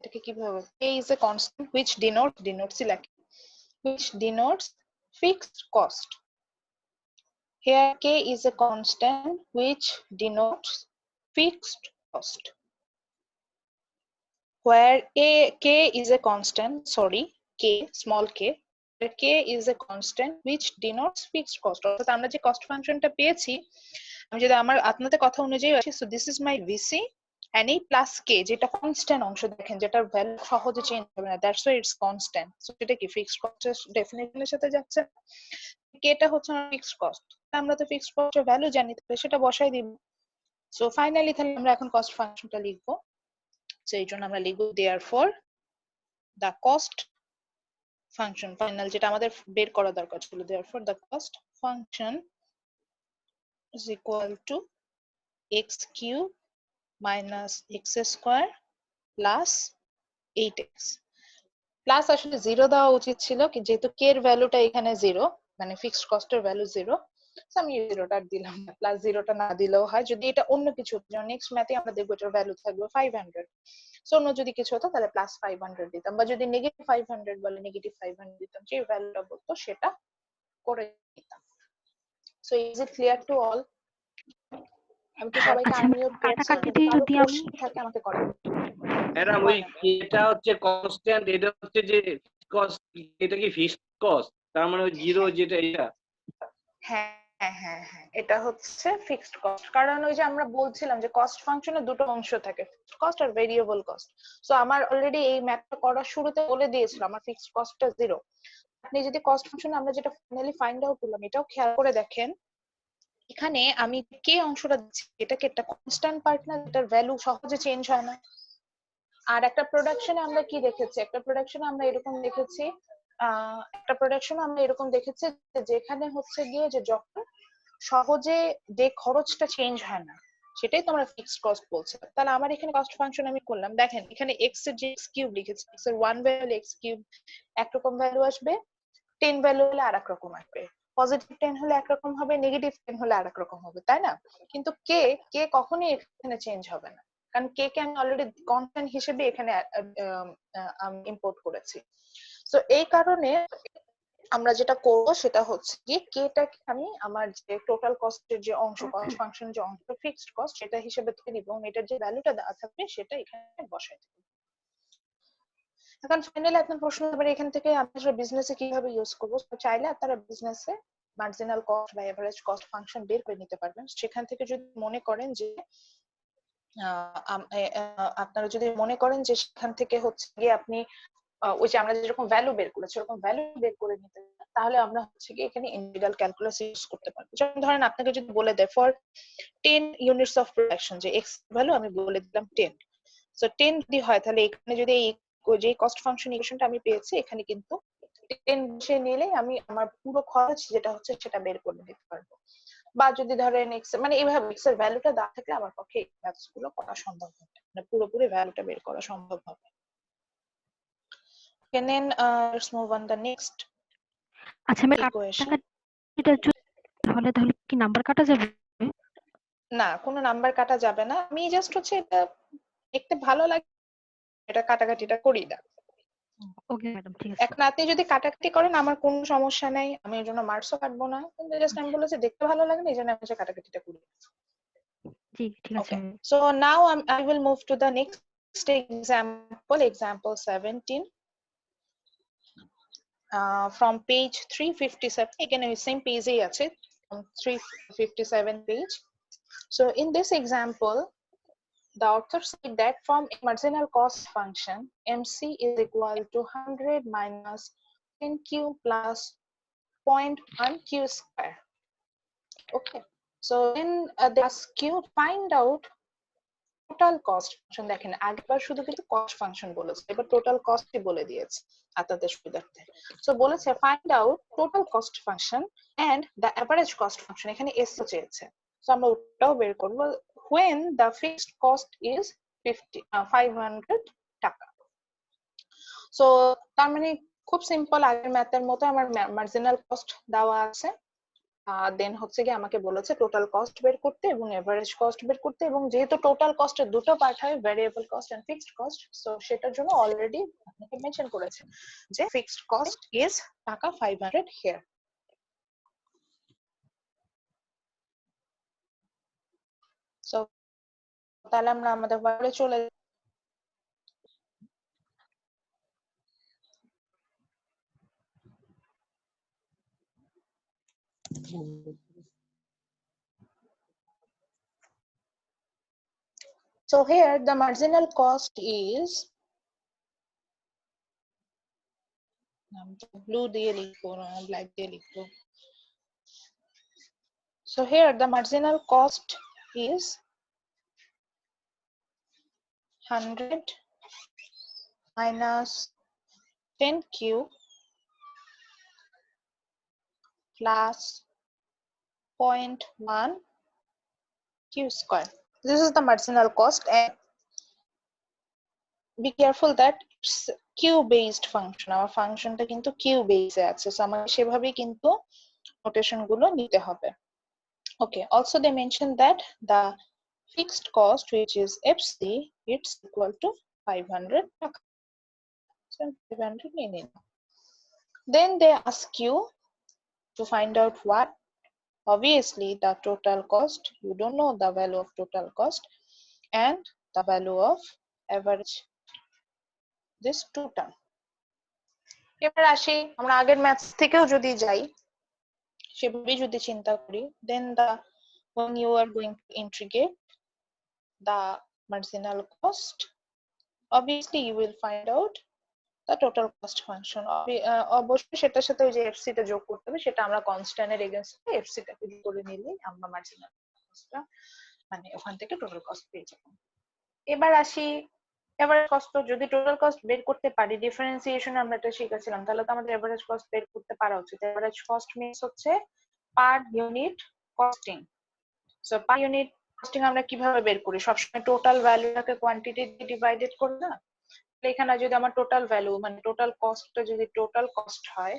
S1: এটাকে কিভাবে, k is a constant which denotes which denotes fixed cost. Here k is a constant which denotes fixed cost. Where k is a constant, k, small k, where k is a constant which denotes fixed cost. অর্থাৎ আমরা যে cost functionটা পেয়েছি, আমি যদি আমার আপনাদের কথা অনুযায়ী আছে, so this is my vc and এই plus k যেটা কনস্ট্যান্ট অংশ, দেখেন যেটার ভ্যালু সহজে চেঞ্জ হবে না, that's why it's constant. So এটা কি ফিক্সড কস্টের ডেফিনিশনের সাথে যাচ্ছে, কেটা হচ্ছে আমার ফিক্সড কস্ট, আমরা তো ফিক্সড কস্টের ভ্যালু জানি, তাহলে সেটা বসাই দিব। সো ফাইনালি তাহলে আমরা এখন কস্ট ফাংশনটা লিখবো। সো এই জন্য আমরা লিখবো therefore the cost function, final যেটা আমাদের বের করা দরকার ছিল, therefore the cost function is equal to x cube minus x square plus 8x plus আসলে 0 দেওয়া উচিত ছিল, যেহেতু k এর ভ্যালুটা এখানে 0, মানে ফিক্সড কস্টের ভ্যালু 0, সো আমি 0টা দিলাম না, প্লাস 0টা না দিলেও হয়। যদি এটা অন্য কিছু হতো, যেমন নেক্সট ম্যাথে আমরা দেখবো এটার ভ্যালু থাকবে 500, সো অন্য যদি কিছু হতো তাহলে প্লাস 500 দিতাম, বা যদি নেগেটিভ 500 বলে নেগেটিভ 500 দিতাম, যে ভ্যালুটা বলতো সেটা করে দিতাম। So is it clear to all? আমি কি সবাইকে আনমিউট করেছি? যদি কারো কোশ্চেন থাকে আমাকে করেন।
S3: ম্যাডাম ওই এটা হচ্ছে কনস্ট্যান্ট, এটা হচ্ছে যে কস্ট, এটা কি ফিক্সড কস্ট, তার মানে ওই জিরো যেটা এটা,
S1: হ্যাঁ হ্যাঁ হ্যাঁ হ্যাঁ, এটা হচ্ছে ফিক্সড কস্ট, কারণ ওই যে আমরা বলছিলাম যে কস্ট ফাংশনে দুটো অংশ থাকে, ফিক্সড কস্ট আর ভেরিয়েবল কস্ট। সো আমার অলরেডি এই ম্যাথটা করার শুরুতে বলে দিয়েছিল আমার ফিক্সড কস্টটা 0। আপনি যদি কস্ট ফাংশনে আমরা যেটা ফাইনালি ফাইন্ড আউট করলাম, এটাও খেয়াল করে দেখেন, এখানে আমি কে অংশটা দিচ্ছি, এটাকে একটা কনস্ট্যান্ট পার্ট না, এটার ভ্যালু সহজে চেঞ্জ হয় না। আর একটা প্রোডাকশনে আমরা কি দেখেছি, একটা প্রোডাকশনে আমরা এরকম দেখেছি, একটা প্রোডাকশনে আমরা এরকম দেখেছি যেখানে হচ্ছে গিয়ে যে যখন সহজে যে খরচটা চেঞ্জ হয় না, সেটাই তো আমরা ফিক্সড কস্ট বলছি। তাহলে আমার এখানে কস্ট ফাংশন আমি করলাম, দেখেন এখানে x এর যে x কিউব লিখেছি, x এর 1 ভ্যালু x কিউব একরকম ভ্যালু আসবে, 10 ভ্যালু হলে আরেক রকম আসবে, পজিটিভ 10 হলে একরকম হবে, নেগেটিভ 10 হলে আরেক রকম হবে, তাই না? কিন্তু কে কে কখনোই এখানে চেঞ্জ হবে না, কারণ কে কে আমি অলরেডি কনস্ট্যান্ট হিসেবে এখানে ইম্পোর্ট করেছি। সো এই কারণে আমরা যেটা করব সেটা হচ্ছে কি, কেটাকে আমি আমার যে টোটাল কস্টের যে অংশ, কস্ট ফাংশন যে অংশ ফিক্সড কস্ট, সেটা হিসেবে ধরে নিব এবং এটার যে ভ্যালুটা দেওয়া থাকবে সেটা এখানে বসাই দেব। এখন ফাইনালি আপনার প্রশ্ন এবারে এখান থেকে আমি আসলে বিজনেসে কিভাবে ইউজ করব, চাইলে আপনারা বিজনেসে মার্জিনাল কস্ট বা এভারেজ কস্ট ফাংশন বের করে নিতে পারবেন। সেখান থেকে যদি মনে করেন যে আপনারা যদি মনে করেন যে সেখান থেকে হচ্ছে গিয়ে আপনি ওই যে আমরা যেরকম ভ্যালু বের করেছি এরকম ভ্যালু বের করে নিতে, তাহলে আমরা হচ্ছে কি এখানে ইন্টিগ্রাল ক্যালকুলাস ইউজ করতে পারবো। যেমন ধরেন আপনাকে যদি বলে দেয় ফর 10 ইউনিটস অফ প্রোডাকশন, যে এক্স ভ্যালু আমি বলে দিলাম 10, সো 10 যদি হয় তাহলে এখানে যদি এই যে কস্ট ফাংশন ইকুয়েশনটা আমি পেয়েছি, এখানে কিন্তু 10 বসে নিলে আমি আমার পুরো খরচ যেটা হচ্ছে সেটা বের করে নিতে পারবো। বা যদি ধরেন এক্স, মানে এইভাবে এক্স এর ভ্যালুটা দেওয়া থাকলে আমার পক্ষে এই ম্যাথস গুলো করা সম্ভব হবে, মানে পুরোপুরি ভ্যালুটা বের করা সম্ভব হবে। And then let's move on the next
S4: আচ্ছা আমি
S1: equation.
S4: এটা তাহলে তাহলে কি নাম্বার কাটা যাবে?
S1: না, কোনো নাম্বার কাটা যাবে না, আমি জাস্ট হচ্ছে এটা দেখতে ভালো লাগে, এটা কাটাকাটিটা করি না।
S4: ওকে ম্যাডাম, ঠিক আছে।
S1: এখন আপনি যদি কাটাকাটি করেন আমার কোনো সমস্যা নাই, আমি এর জন্য মার্কসও কাটবো না, কিন্তু জাস্ট আমি বলেছি দেখতে ভালো লাগে না, এই জন্য আমি কাটাকাটিটা করি।
S4: জি ঠিক আছে।
S1: Okay, so now I will move to the next example 17 from page 357, again same page এই আছে, 357 page. So in this example the author said that from a marginal cost function MC is equal to 100 minus 10q plus 0.1q square. Okay, so then they ask you find out total cost function দেখেন আগেবার শুধু কিন্তু কস্ট ফাংশন বলেছে, এবার টোটাল কস্টই বলে দিয়েছে আপনাদের সুবিধার্থে। সো বলেছে find out total cost function and the average cost function, এখানে এস চেয়েছে। সো আমরা ওটাও বের করব। when the fixed cost is 500 টাকা। সো তার মানে খুব সিম্পল, আগের ম্যাথের মতো আমার মার্জিনাল কস্ট দেওয়া আছে, দেন হচ্ছে কি আমাকে বলেছে টোটাল কস্ট বের করতে এবং এভারেজ কস্ট বের করতে, এবং যেহেতু টোটাল কস্টের দুটো পার্ট হয়, variable cost and fixed cost, so সেটার জন্য অলরেডি আপনাকে মেনশন করেছে যে ফিক্সড কস্ট ইজ টাকা 500 হিয়ার। সো তাহলে আমরা আমাদের বাইরে চলে So here the marginal cost is blue দিয়ে লিখবো না black দিয়ে লিখবো। So here the marginal cost is 100 minus 10q plus 0.1 q square. This is the marginal cost, and be careful that it's q based function. Our function টা কিন্তু q base এ আছে, so আমাকে সেভাবেই কিন্তু নোটেশন গুলো নিতে হবে। Okay, also they mentioned that the fixed cost, which is FC, it's equal to 500 taka. So 500 meaning. Then they ask you to find out what? Obviously the total cost, you don't know the value of total cost and the value of average, this two term. এবার আসি আমরা আগের ম্যাথস থেকেও যদি যাই সেভাবেই যদি চিন্তা করি, then the when you are going to integrate the marginal cost, obviously you will find out the total cost function. অবশ্যই সেটার সাথে ওই যে এফসি টা যোগ করতে হবে, সেটা আমরা কনস্ট্যান্টের এগেইনস্টে এফসি টাকে যোগ করে নিলেই আমরা মার্জিনাল কস্টটা মানে ওখান থেকে টোটাল কস্ট পেয়ে যাব। এবার আসি এভারেজ কস্ট। যদি টোটাল কস্ট বের করতে পারি, ডিফারেন্সিয়েশন আমরা এটা শিখেছিলাম, তাহলে তো আমাদের এভারেজ কস্ট বের করতে পারা উচিত। এভারেজ কস্ট মিন্স হচ্ছে per unit costing. So per unit costing আমরা কিভাবে বের করি? সবসময় টোটাল ভ্যালুটাকে কোয়ান্টিটি দিয়ে ডিভাইডেড করে না, এখানে যদি আমার টোটাল ভ্যালু মানে টোটাল কস্টটা যদি টোটাল কস্ট হয়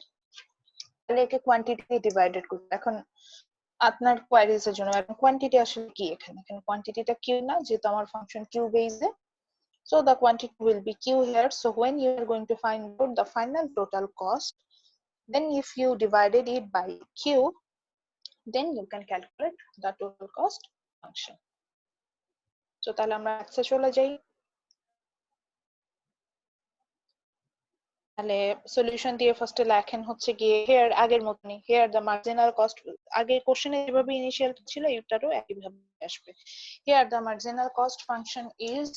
S1: তাহলে একে কোয়ান্টিটি দিয়ে ডিভাইডেড করব। এখন আপনার কোয়ারিজ এর জন্য এখন কোয়ান্টিটি আসলে কি, এখানে কোয়ান্টিটিটা কিউ না, যেহেতু আমার ফাংশন কিউ বেসে, so the quantity will be q here. So when you are going to find out the final total cost, then if you divided it by q, then you can calculate the total cost function. So তাহলে আমরা এক্সে চলে যাই। তাহলে সলিউশন দিয়ে ফার্স্টে লেখেন হচ্ছে গিয়ে হিয়ার আগের মতনই, হিয়ার দ্য মার্জিনাল কস্ট, আগের কোশ্চেনে যেভাবে ইনিশিয়াল ছিল এটারও একই ভাবে আসবে। Here the marginal cost function is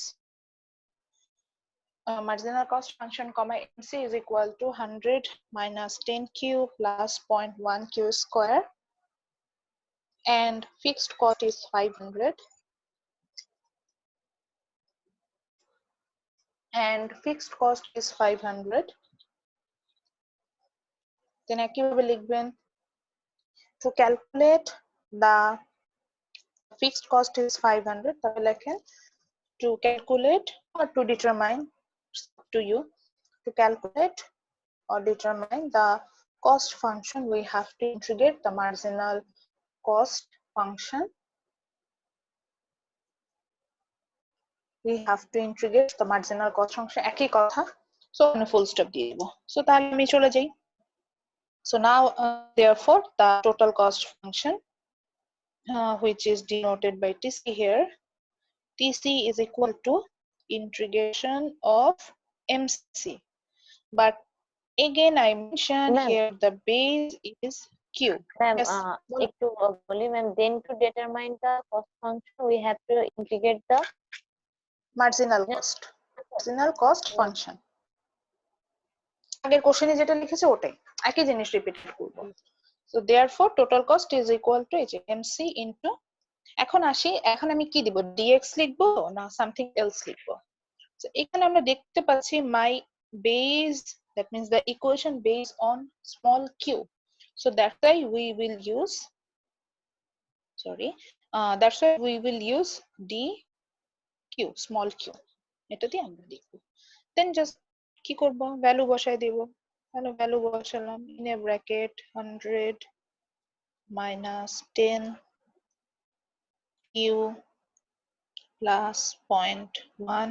S1: marginal cost function comma mc is equal to 100 minus 10q plus 0.1 q square, and fixed cost is 500 and fixed cost is 500. Then একইভাবে লিখবেন to calculate the fixed cost is 500, তাহলে লেখেন to calculate or to determine, to you, to calculate or determine the cost function, we have to integrate the marginal cost function. We have to integrate the marginal cost function, একই কথা। So full stop দিয়ে দেব। So তাহলে আমি চলে যাই। So now therefore the total cost function which is denoted by TC here, TC is equal to integration of MC, but again I mentioned here the base is q.
S5: Yes. একটু বলি ma'am, then to determine the cost function we have to integrate the
S1: marginal cost function. আগের কোশ্চেনে যেটা লিখেছে ওটাই একই জিনিস রিপিট করব। So therefore total cost is equal to mc into এখন আসি, এখন আমি কি দিব, dx লিখবো না সামথিং এলস লিখবো? So এখানে আমরা দেখতে পাচ্ছি my base, that means the equation based on small q. So that's why we will use, that's why we will use dq, small q. এটা দিয়ে আমরা লিখবো। Then just কি করব, ভ্যালু বসাই দেব। ভ্যালু বসালাম, in a bracket 100 minus 10 q plus 0.1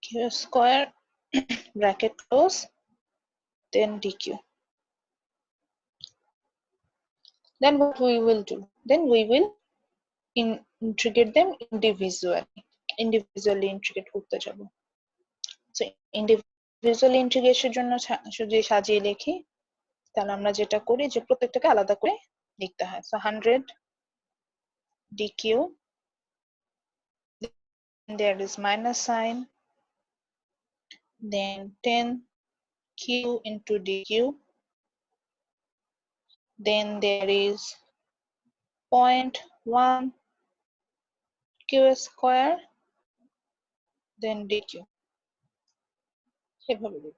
S1: q square bracket close, then dq. Then what we will do, then we will integrate them individually integrate করতে যাব। So individual integration জন্য যদি সাজিয়ে লিখি, তাহলে আমরা যেটা করি যে প্রত্যেকটাকে আলাদা করে লিখতে হয়। So 100 dq, there is minus sign, then 10 q into dq, then there is 0.1 q square, then dq. এভাবে দেব।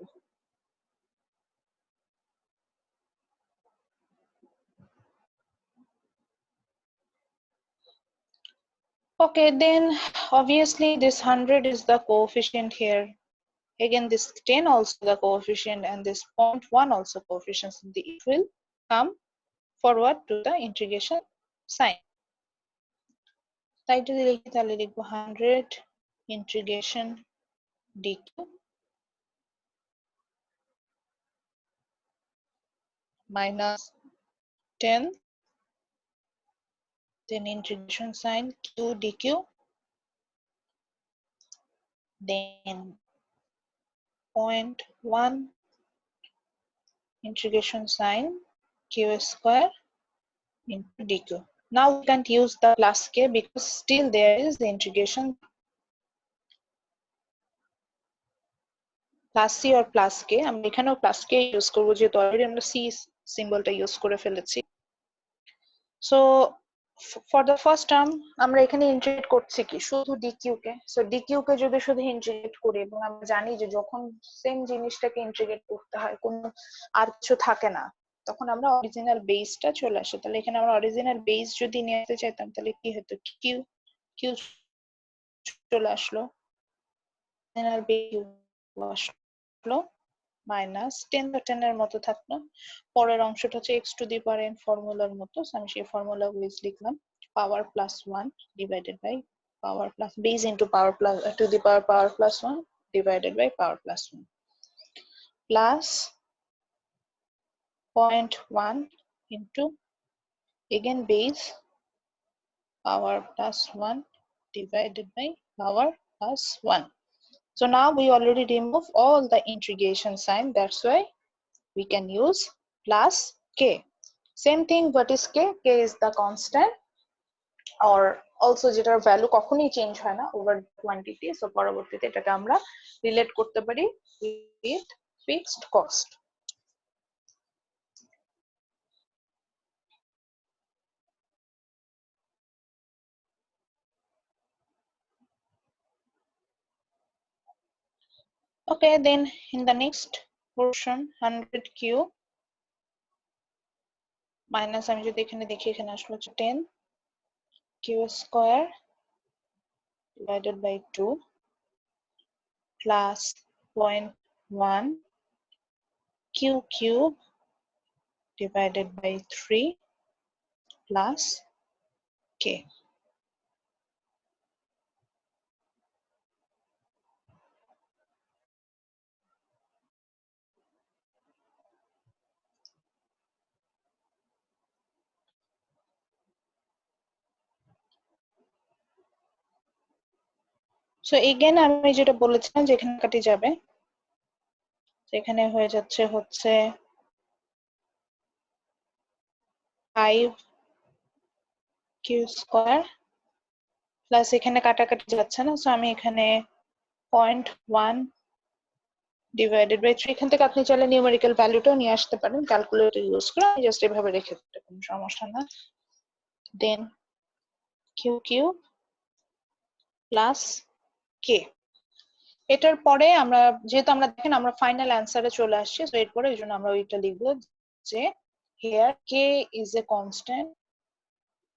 S1: Okay, then obviously this 100 is the coefficient here. Again, this 10 also the coefficient, and this 0.1 also coefficient. It will come forward to the integration sign. তাই যদি লিখি তাহলে লিখবো 100 integration dq minus 10, then integration sign q dq, then 0.1 integration sign q square into dq. Now we can't use the plus k because still there is the integration plus c or plus k. আমরা এখানেও plus k ইউজ করব যেহেতু অলরেডি আমরা c সিম্বলটা ইউজ করে ফেলেছি। So for the first term আমরা এখানে ইন্টিগ্রেট করছি কি শুধু dq কে। সো dq কে যদি শুধু ইন্টিগ্রেট করি, এবং আমরা জানি যে যখন সেম জিনিসটাকে ইন্টিগ্রেট করতে হয় কোনো আর কিছু থাকে না, তখন আমরা অরিজিনাল বেসটা চলে আসে। তাহলে এখানে আমরা অরিজিনাল বেস যদি নিয়ে আসতে চাইতাম তাহলে কি হতো, q চলে আসলো, অরিজিনাল বেস আসলো, মাইনাস 10 বা 10 এর মতো থাকলো। পরের অংশটা হচ্ছে x to the power n ফর্মুলার মতো। আমি সেই ফর্মুলা ওয়েজ লিখলাম, power plus 1 divided by power plus base into power plus to the power plus 1 divided by power plus 1 plus 0.1 into again base power plus 1 divided by power plus 1. So now we already remove all the integration sign, that's why we can use plus k. Same thing, what is k? K is the constant, or also যেটার ভ্যালু কখনোই চেঞ্জ হয় না ওভার কোয়ান্টিটি। সো পরবর্তীতে এটাকে আমরা রিলেট করতে পারি with fixed cost. Okay, then in the next portion 100q minus আমি যদি এখানে দেখি, এখানে আসলো 10 q square divided by 2 plus 0.1 q cube divided by 3 plus k. So again আমি যেটা বলেছিলাম যে এখানে কাটি যাবে, এখানে হয়ে যাচ্ছে হচ্ছে 5 q square প্লাস এখানে কাটাকাটি যাচ্ছে না, সো আমি এখানে 0.1 ডিভাইডেড বাই 3, এখান থেকে আপনি চাইলে নিউমেরিক্যাল ভ্যালুটাও নিয়ে আসতে পারেন ক্যালকুলেটর ইউজ করে, আমি জাস্ট এভাবে রেখে দিতে কোনো সমস্যা না। দেন কিউ কিউব প্লাস কে। এটার পরে আমরা যেহেতু আমরা দেখেন আমরা ফাইনাল অ্যান্সারে চলে আসছি, তো এরপরে এই জন্য আমরা ওইটা লিখবো যে here k is a constant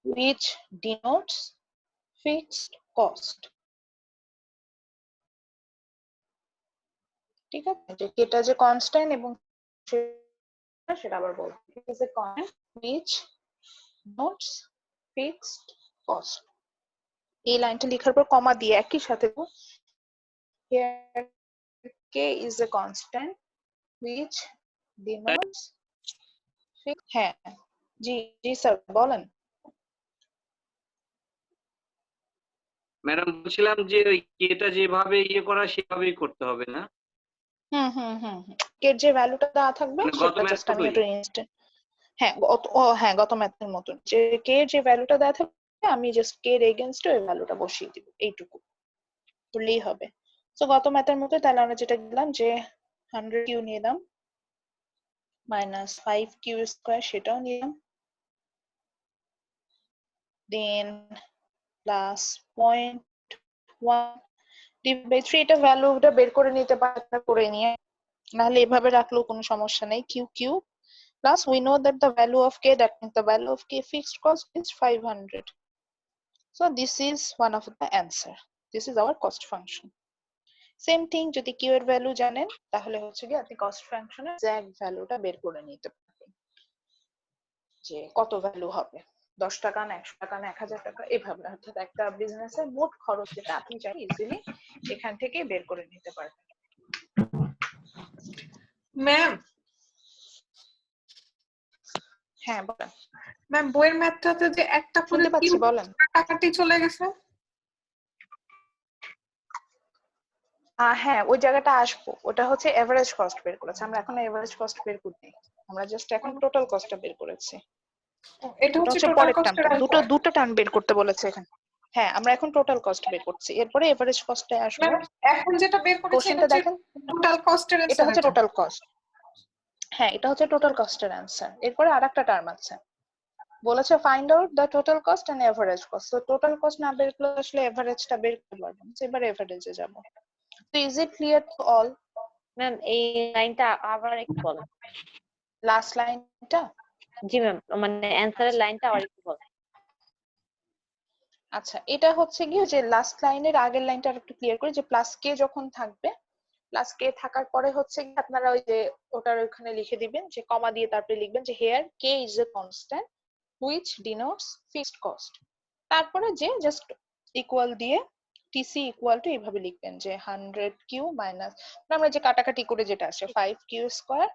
S1: which denotes fixed cost। ঠিক আছে, যে এটা যে কনস্ট্যান্ট এবং সেটা আবার বলবো is a constant which denotes fixed cost। এই লাইনটা লেখার পর কমা দিয়ে একই সাথে here k is a constant which denotes হ্যাঁ জি জি স্যার বলেন।
S3: ম্যাডাম বলছিলাম যে ওই এটা যেভাবে ইয়ে করা সেভাবেই করতে হবে না?
S1: হুম হুম হুম হুম এর যে ভ্যালুটা দেওয়া থাকবে
S3: মানে গত
S1: সেটা
S3: ম্যাথ
S1: জাস্ট আমি
S3: মতোই?
S1: একটু ইনস্ট্যান্ট হ্যাঁ হ্যাঁ গত ম্যাথের মতন যে কে যে ভ্যালুটা দেওয়া থাকবে আমি জাস্ট কে এর এগেইনস্টে ওই ভ্যালুটা বসিয়ে দিব, এইটুকু করলেই হবে। তো গত ম্যাথের মতোই তাহলে আমরা যেটা দিলাম যে 100 কিউ নিলাম মাইনাস 5 কিউ স্কয়ার সেটাও নিলাম, দেন প্লাস 0.1 ডিভাইড বাই 3 এটা ভ্যালুটা বের করে নিতে পারলে করে নিয়ে, নাহলে এভাবে রাখলেও কোনো সমস্যা নেই। Q Q plus we know that the value of k, that means the value of k fixed cost is 500. So this is one of the answer. This is our cost function. Same thing যদি q এর ভ্যালু জানেন তাহলে হচ্ছে কি আপনি cost function এর এক্সাক্ট ভ্যালুটা বের করে নিতে পারবেন যে কত ভ্যালু হবে, 10 টাকা না 100 টাকা না 1000 টাকা এভাবে, অর্থাৎ একটা বিজনেসের মোট খরচ যেটা আপনি চাই ইজিলি এখান থেকে বের করে নিতে পারবেন।
S2: ম্যাম
S1: হ্যাঁ বলেন।
S2: ম্যাম বইয়ের ম্যাথটাতে যে একটা করে
S1: শুনতে পাচ্ছি, বলেন।
S2: টাকাটি চলে গেছে।
S1: হ্যাঁ ওই জায়গাটা আসবো, ওটা হচ্ছে এভারেজ কস্ট বের করেছে, আমরা এখন এভারেজ কস্ট বের করিনি, আমরা জাস্ট এখন টোটাল কস্টটা বের করেছি।
S2: এটা
S1: ওটা
S2: হচ্ছে
S1: হচ্ছে
S2: টোটাল
S1: পরের
S2: কস্টের
S1: টার্মটা,
S2: অ্যান্সার।
S1: দুটো টার্ম বের করতে বলেছে এখানে। হ্যাঁ আমরা এখন টোটাল কস্ট বের করছি, এরপরে এভারেজ কস্টে আসবো।
S2: ম্যাম এখন যেটা বের করেছে এটা
S1: কোশ্চেনটা
S2: হচ্ছে
S1: দেখেন,
S2: টোটাল কস্টের
S1: এটা
S2: অ্যান্সার।
S1: হচ্ছে টোটাল কস্ট। হ্যাঁ এটা হচ্ছে টোটাল কস্টের অ্যান্সার। এরপরে আরেকটা টার্ম আছে, বলেছে find out the total cost and average cost. তো টোটাল কস্ট না বের করলে আসলে এভারেজটা বের করতে পারবো না, এবার এভারেজে যাব। তো is it clear to all?
S5: Ma'am এই লাইনটা আবার একটু বলেন।
S1: লাস্ট লাইনটা?
S5: জি ম্যাম, মানে অ্যান্সারের লাইনটা আবার একটু বলেন।
S1: আচ্ছা এটা হচ্ছে গিয়ে যে লাস্ট লাইনের আগের লাইনটা একটু ক্লিয়ার করি, যে প্লাস কে যখন থাকবে, প্লাস কে থাকার পরে হচ্ছে কি আপনারা ওই যে ওটার ওখানে লিখে দিবেন যে কমা দিয়ে তারপরে লিখবেন যে here K is a constant which denotes fixed cost, তারপরে যে জাস্ট ইকুয়াল দিয়ে টিসি ইকুয়াল টু এইভাবে লিখবেন যে 100 কিউ মাইনাস আমরা যে কাটাকাটি করে যেটা আসে 5 Q square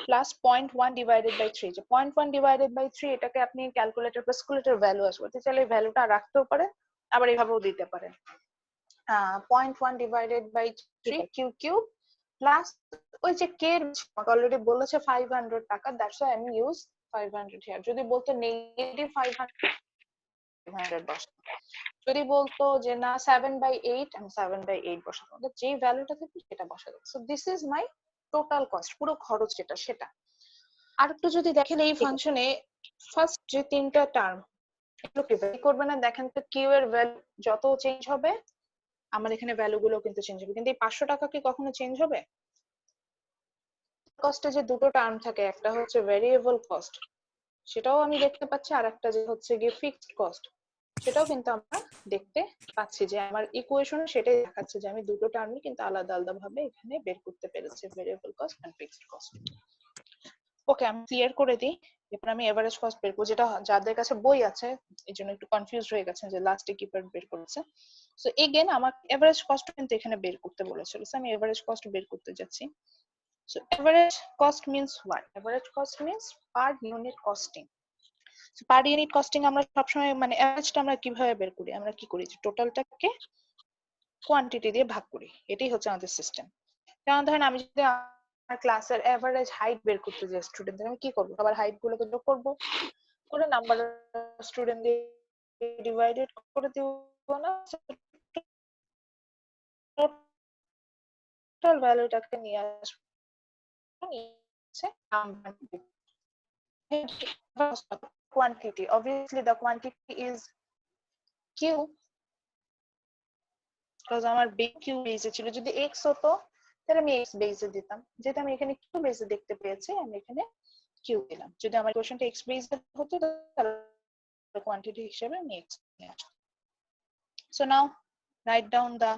S1: plus 0.1 divided by 3, যে 0.1 ডিভাইডেড বাই 3 এটাকে আপনি ক্যালকুলেটর প্লাস ক্যালকুলেটর ভ্যালু আসবে চাইলে এই ভ্যালুটা রাখতেও পারেন আবার এইভাবেও দিতে পারেন। 0.1 divided by 3 Q cube plus ওই যে কে অলরেডি বলেছে 500 টাকা, দ্যাটস ওয়াই আমি ইউজ 500 হিয়ার। যদি বলতো নেগেটিভ 500 বসাবো, যদি বলতো যে না 7/8 আমি 7/8 বসাবো, যে ভ্যালুটা থাকবে সেটা বসাবো। So this is my total cost, পুরো খরচ যেটা সেটা। আর একটু যদি দেখেন এই ফাংশনে ফার্স্ট যে তিনটা টার্ম এগুলো কি ভ্যারি করবে না, দেখেন তো কিউ এর ভ্যালু যত চেঞ্জ হবে আমার এখানে ভ্যালু গুলো কিন্তু চেঞ্জ হবে, কিন্তু এই 500 টাকা কি কখনো চেঞ্জ হবে? কস্টে যে দুটো টার্ম থাকে, একটা হচ্ছে ভেরিয়েবল কস্ট সেটাও আমি দেখতে পাচ্ছি, আর একটা যে হচ্ছে গিয়ে ফিক্সড কস্ট সেটাও কিন্তু আমরা দেখতে পাচ্ছি, যে আমার ইকুয়েশনে সেটাই দেখাচ্ছে যে আমি দুটো টার্মই কিন্তু আলাদা আলাদা ভাবে এখানে বের করতে পেরেছি, variable cost and fixed cost. Okay আমি ক্লিয়ার করে দিই, এরপর আমি এভারেজ কস্ট বের করব, যেটা যাদের কাছে বই আছে এই জন্য একটু কনফিউজড হয়ে গেছেন যে লাস্টে কি পার্ট বের করেছে। সো এগেইন আমার এভারেজ কস্ট কিন্তু এখানে বের করতে বলেছিল, সো আমি এভারেজ কস্ট বের করতে যাচ্ছি। So average cost means what? Average cost means per unit costing. So per unit costing আমরা সবসময় মানে অ্যাভারেজটা আমরা কিভাবে বের করি, আমরা কি করি যে টোটালটাকে কোয়ান্টিটি দিয়ে ভাগ করি, এটাই হচ্ছে আমাদের সিস্টেম। যেমন ধরেন আমি যদি আমার ক্লাসের এভারেজ হাইট বের করতে যাই স্টুডেন্টদের, আমি কি করব, সবার হাইট গুলোকে যোগ করব করে নাম্বার স্টুডেন্ট দিয়ে ডিভাইডেড করে দিব না, টোটাল ভ্যালুটাকে নিয়ে আসবো, quantity. Obviously, the quantity is Q, because আমার কিউ বেসে ছিল। যদি এক্স হতো তাহলে আমি এক্স বেসে দিতাম, যেহেতু আমি এখানে কিউ বেসে দেখতে পেয়েছি আমি এখানে কিউ দিলাম। যদি আমার কোশ্চেনটা এক্স বেসে হতো তাহলে কোয়ান্টিটি হিসেবে আমি এক্স নিয়ে আসতাম। So now write down the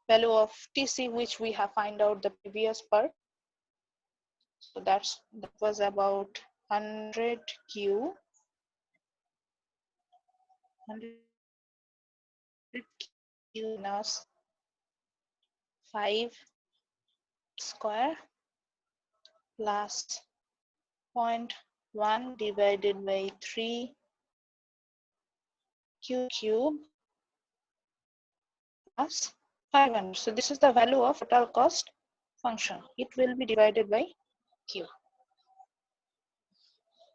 S1: value of TC which we have find out the previous part. So that was about 100 Q, 100 Q minus 5 square plus 0.1 divided by 3 Q cube plus 500. So this is the value of total cost function. It will be divided by Q.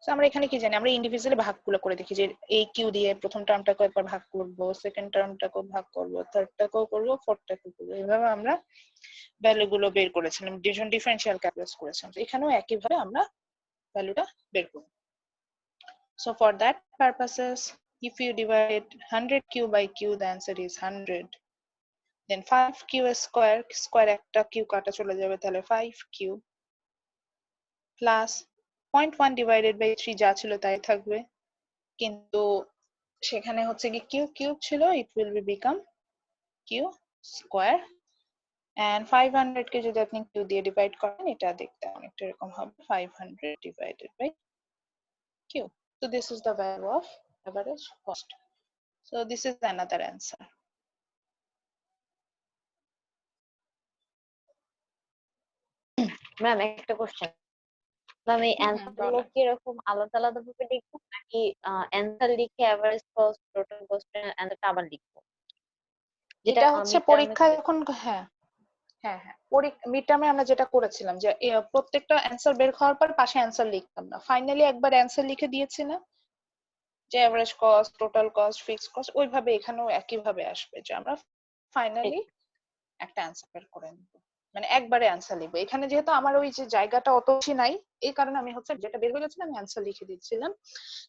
S1: So আমরা এখানে কি জানি, আমরা ইন্ডিভিজুয়ালি ভাগগুলো করে দেখি যে এই কিউ দিয়ে প্রথম টার্মটাকে একবার ভাগ করব, সেকেন্ড টার্মটাকেও ভাগ করব, থার্ডটাকেও করব, ফোর্থটাকেও করব। এইভাবে আমরা ভ্যালুগুলো বের করেছিলাম, ডিফারেন্সিয়াল ক্যালকুলাস করেছিলাম। এখানেও একইভাবে আমরা ভ্যালুটা বের করব। So for that purposes, if you divide 100q by q, the answer is 100. Then 5q square, square একটা q কাটা চলে যাবে, তাহলে 5q plus 0.1 divided by 3 যা ছিল তাই থাকবে, কিন্তু সেখানে হচ্ছে কি কিউ কিউব ছিল, it will be become q square, and 500 কে যদি আপনি q দিয়ে ডিভাইড করেন এটা দেখতে অনেকটা এরকম হবে 500 divided by q. So this is the value of average cost. So this is another answer.
S5: Ma'am একটা কোশ্চেন, ম্যাম এই অ্যান্সার গুলো কি এরকম আলাদা আলাদা ভাবে লিখবো নাকি অ্যান্সার লিখে এভারেজ কস্ট টোটাল কস্ট অ্যান্সারটা আবার লিখবো?
S1: এটা হচ্ছে পরীক্ষায় যখন, হ্যাঁ হ্যাঁ হ্যাঁ মিড টার্মে আমরা যেটা করেছিলাম যে প্রত্যেকটা অ্যান্সার বের হওয়ার পর পাশে অ্যান্সার লিখতাম না, ফাইনালি একবার অ্যান্সার লিখে দিয়েছি না, যে average cost, total cost, fixed cost, ওইভাবে এখানেও একই ভাবে আসবে যে আমরা ফাইনালি একটা অ্যান্সার বের করে নিব, মানে একবারে অ্যান্সার লিখবো। এখানে যেহেতু আমার ওই যে জায়গাটা অত বেশি নাই, এই কারণে আমি হচ্ছে যেটা বের হয়ে গেছিল আমি অ্যান্সার লিখে দিচ্ছিলাম,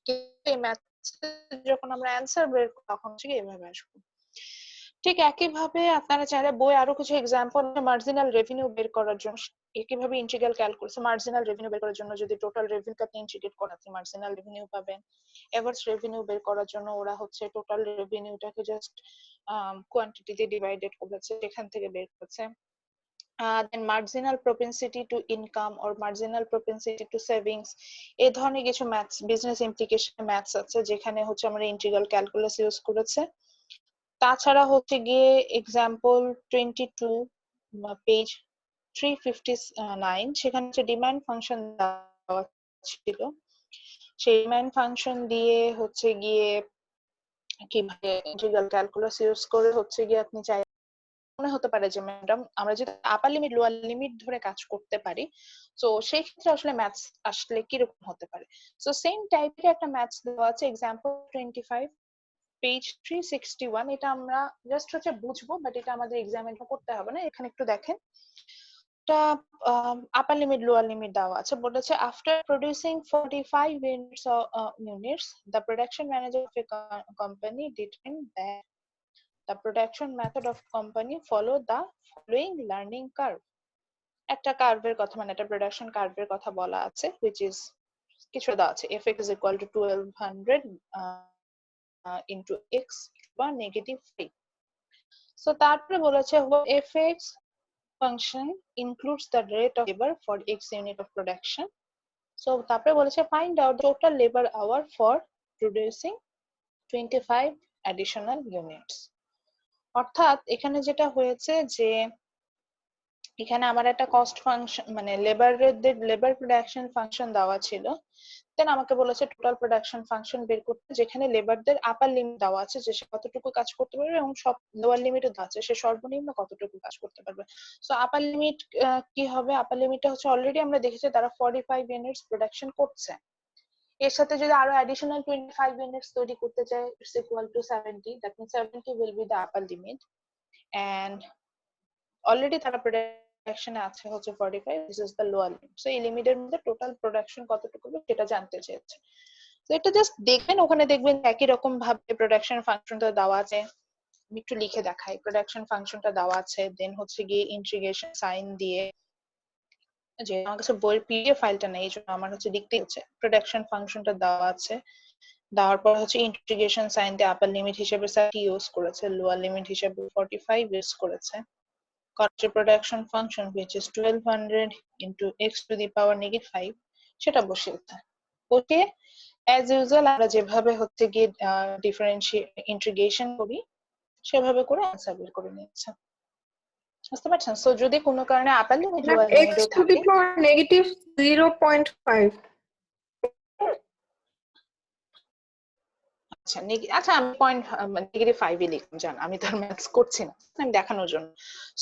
S1: কিন্তু এই ম্যাথস যখন আমরা অ্যান্সার বের তখন হচ্ছে এইভাবে আসবো। ঠিক একইভাবে আপনারা চাইলে বই আরো কিছু এক্সাম্পল, মার্জিনাল রেভিনিউ বের করার জন্য একইভাবে ইন্টিগ্রাল ক্যালকুলাস, মার্জিনাল রেভিনিউ বের করার জন্য যদি টোটাল রেভিনিউকে আপনি ইন্টিগ্রেট করাতে মার্জিনাল রেভিনিউ পাবেন। এভারেজ রেভিনিউ বের করার জন্য ওরা হচ্ছে টোটাল রেভিনিউটাকে জাস্ট কোয়ান্টিটি দিয়ে ডিভাইডেড করেছে, এখান থেকে বের করেছে। Then marginal propensity to income or marginal propensity to savings, এই ধরনের কিছু ম্যাথস, বিজনেস ইমপ্লিকেশন ম্যাথস আছে যেখানে হচ্ছে আমরা ইন্টিগ্রাল ক্যালকুলাস ইউজ করেছে। তাছাড়া হচ্ছে গিয়ে এক্সাম্পল 22 পেজ 359, সেখানে হচ্ছে ডিমান্ড ফাংশন দেওয়া ছিল, সেই ডিমান্ড ফাংশন দিয়ে হচ্ছে গিয়ে কিভাবে ইন্টিগ্রাল ক্যালকুলাস ইউজ করে হচ্ছে গিয়ে আপনি চাই মনে হতে পারে যে ম্যাডাম আমরা যদি আপার লিমিট লোয়ার লিমিট ধরে কাজ করতে পারি, তো সেই ক্ষেত্রে আসলে ম্যাথস আসলে কিরকম হতে পারে। সো সেম টাইপের একটা ম্যাথস দেওয়া আছে এক্সাম্পল 25 পেজ 361, এটা আমরা জাস্ট হচ্ছে বুঝবো, বাট এটা আমাদের এক্সামে করতে হবে না। এখানে একটু দেখেন, এটা আপার লিমিট লোয়ার লিমিট দেওয়া আছে, বলেছে after producing 45 units the production manager of a company determined that the production method of company follow the following learning curve. একটা কার্ভের কথা, মানে একটা প্রোডাকশন কার্ভের কথা বলা আছে, which is কিছু দেওয়া আছে fx is equal to 1200 into x বা negative 3. So তারপরে বলেছে fx function includes the rate of labor for x unit of production. So তারপরে বলেছে find out the total labor hour for producing 25 additional units. অর্থাৎ এখানে যেটা হয়েছে যে এখানে আমার একটা কস্ট ফাংশন, মানে লেবার প্রোডাকশন ফাংশন দেওয়া ছিল, দেন আমাকে বলেছে টোটাল প্রোডাকশন ফাংশন বের করতে, যেখানে লেবারদের আপার লিমিট দেওয়া আছে যে সে কতটুকু কাজ করতে পারবে এবং সব লোয়ার লিমিটও দেওয়া আছে সে সর্বনিম্ন কতটুকু কাজ করতে পারবে। সো আপার লিমিট কি হবে, আপার লিমিটটা হচ্ছে অলরেডি আমরা দেখেছি তারা 45 ইউনিটস প্রোডাকশন করছে, এর সাথে যদি আরো অ্যাডিশনাল 25 ইউনিটস তৈরি করতে চায় it's equal to 70, that means 70 will be the upper limit, and already তারা প্রোডাকশনে আছে হচ্ছে 45, this is the lower limit. So এই লিমিটের মধ্যে টোটাল প্রোডাকশন কতটুকু হবে সেটা জানতে চেয়েছে। তো এটা জাস্ট দেখবেন, ওখানে দেখবেন একই রকম ভাবে প্রোডাকশন ফাংশনটা দেওয়া আছে। আমি একটু লিখে দেখাই। প্রোডাকশন ফাংশনটা দেওয়া আছে, দেন হচ্ছে গিয়ে ইন্টিগ্রেশন সাইন দিয়ে, যে আমার কাছে বইয়ের পিডিএফ ফাইলটা নেই, এই জন্য আমার হচ্ছে লিখতে হচ্ছে। প্রোডাকশন ফাংশনটা দেওয়া আছে, দেওয়ার পর হচ্ছে ইন্টিগ্রেশন সাইন দিয়ে আপার লিমিট হিসেবে 30 ইউজ করেছে, লোয়ার লিমিট হিসেবে 45 ইউজ করেছে। Cost production function which is 1200 into x to the power -5 সেটা বসিয়েছে। ওকে, অ্যাজ ইউজুয়াল আমরা যেভাবে হচ্ছে গিয়ে ডিফারেন্সিয়েট ইন্টিগ্রেশন করি সেভাবে করে অ্যান্সার বের করে নিয়েছে। বুঝতে পারছেন? সো যদি কোনো কারণে আপার limit lower
S2: x
S1: লিমিটও
S2: to the
S1: থাকে,
S2: power -0.5
S1: আচ্ছা আচ্ছা আমি পয়েন্ট -5 ই লিখলাম, জান আমি তো ম্যাথস করছি না, আমি দেখানোর জন্য।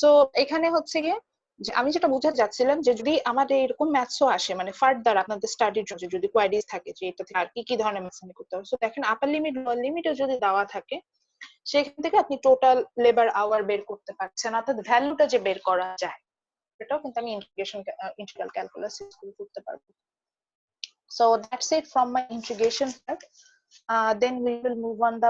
S1: সো এখানে হচ্ছে গিয়ে যে আমি যেটা বোঝাতে যাচ্ছিলাম যে যদি আমাদের এরকম ম্যাথসও আসে, মানে ফার্দার আপনাদের স্টাডির জন্য যদি কোয়ারিজ থাকে যে এটা থেকে আর কি কি ধরনের ম্যাথস করতে হবে, সো দেখেন আপার লিমিট লোয়ার লিমিটও যদি দেওয়া থাকে সেখান থেকে আপনি টোটাল লেবার আওয়ার বের করতে পারছেন, অর্থাৎ ভ্যালুটা যে বের করা যায় এটাও কিন্তু আমি ইন্টিগ্রাল ক্যালকুলাস ইউজ করে করতে পারবো। So that's it from my integration part. Then we will move on the